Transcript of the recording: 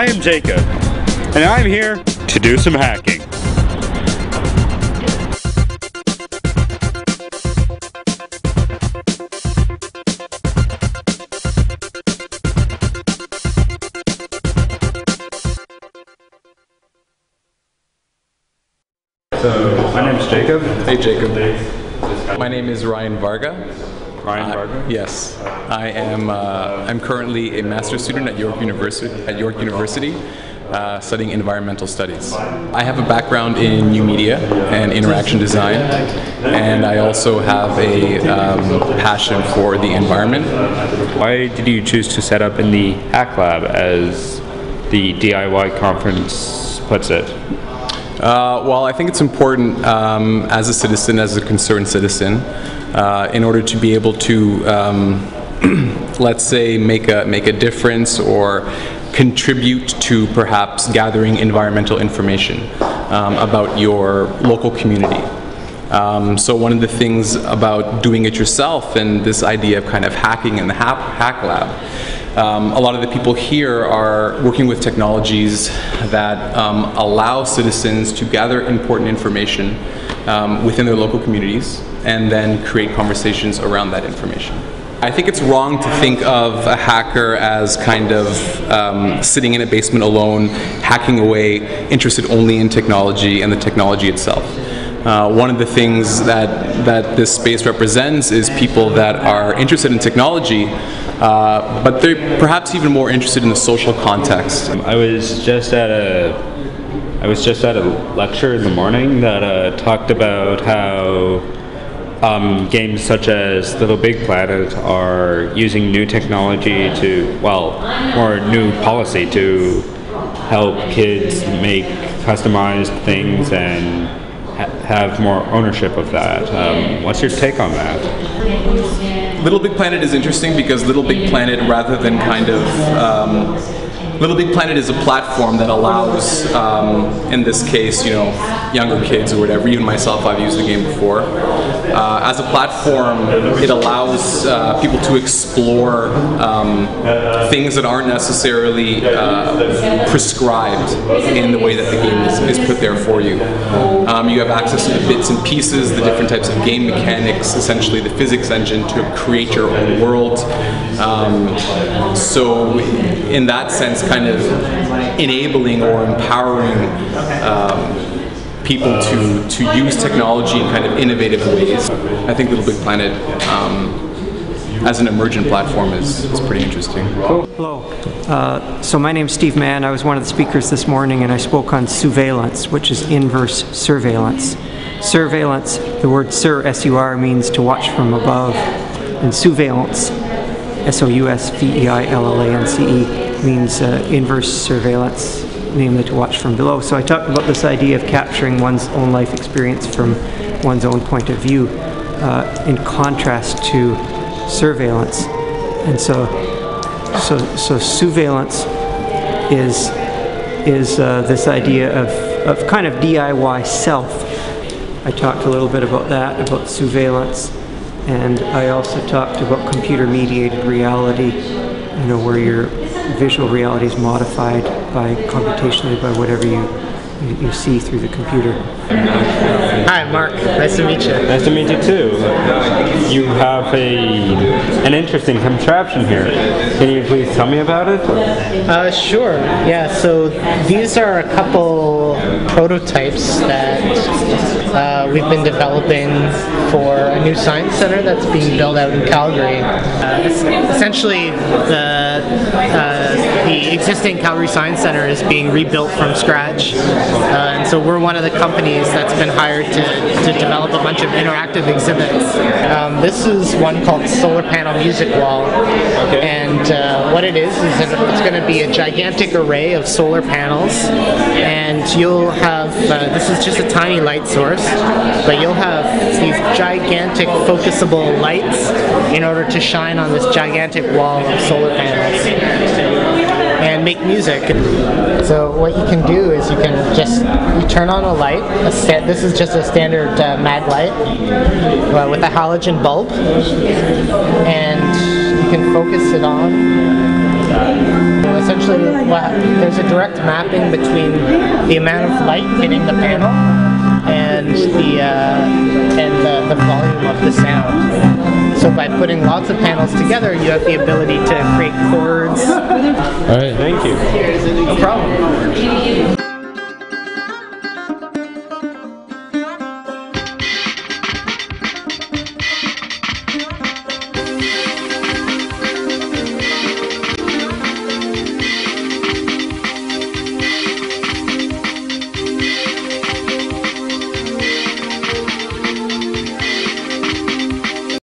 I am Jacob, and I'm here to do some hacking. So, my name's Jacob. Hey Jacob. My name is Ryan Varga. Ryan Varga? Yes. I am I'm currently a master's student at York University, studying environmental studies. I have a background in new media and interaction design, and I also have a passion for the environment. Why did you choose to set up in the Hack Lab, as the DIY conference puts it? Well, I think it's important as a citizen, as a concerned citizen, in order to be able to, let's say, make a difference or contribute to perhaps gathering environmental information about your local community. So one of the things about doing it yourself and this idea of kind of hacking in the Hack Lab, a lot of the people here are working with technologies that allow citizens to gather important information within their local communities and then create conversations around that information. I think it's wrong to think of a hacker as kind of sitting in a basement alone, hacking away, interested only in technology and the technology itself. One of the things that this space represents is people that are interested in technology, but they're perhaps even more interested in the social context. I was just at a lecture in the morning that talked about how games such as Little Big Planet are using new technology or new policy to help kids make customized things and have more ownership of that. What's your take on that? Little Big Planet is interesting because Little Big Planet, rather than kind of Little Big Planet is a platform that allows, in this case, younger kids or whatever, even myself, I've used the game before. As a platform, it allows people to explore things that aren't necessarily prescribed in the way that the game is put there for you. You have access to the bits and pieces, the different types of game mechanics, essentially the physics engine to create your own world. So in that sense, kind of enabling or empowering people to use technology in kind of innovative ways. I think Little Big Planet as an emergent platform is pretty interesting. Hello. So my name's Steve Mann. I was one of the speakers this morning, and I spoke on surveillance, which is inverse surveillance. Surveillance, the word sur, S-U-R, means to watch from above, and surveillance, S-O-U-S-V-E-I-L-L-A-N-C-E, means inverse surveillance, namely to watch from below. So I talked about this idea of capturing one's own life experience from one's own point of view in contrast to surveillance. And so surveillance is this idea of kind of DIY self. I talked a little bit about that, about surveillance, and I also talked about computer-mediated reality, where your visual reality is modified computationally by whatever you see through the computer. Hi, Mark. Nice to meet you. Nice to meet you too. You have an interesting contraption here. Can you please tell me about it? Sure. Yeah, so these are a couple prototypes that we've been developing for a new science center that's being built out in Calgary. Essentially, the existing Calgary Science Center is being rebuilt from scratch. And so we're one of the companies that's been hired to develop a bunch of interactive exhibits. This is one called Solar Panel Music Wall. Okay. And what it is it's going to be a gigantic array of solar panels. And you'll have, this is just a tiny light source, but you'll have these gigantic focusable lights in order to shine on this gigantic wall of solar panels and make music. So what you can do is you turn on a light. This is just a standard mag light with a halogen bulb, and you can focus it on Essentially, there's a direct mapping between the amount of light hitting the panel and the volume of the sound. So by putting lots of panels together, you have the ability to create chords. All right, thank you. No problem.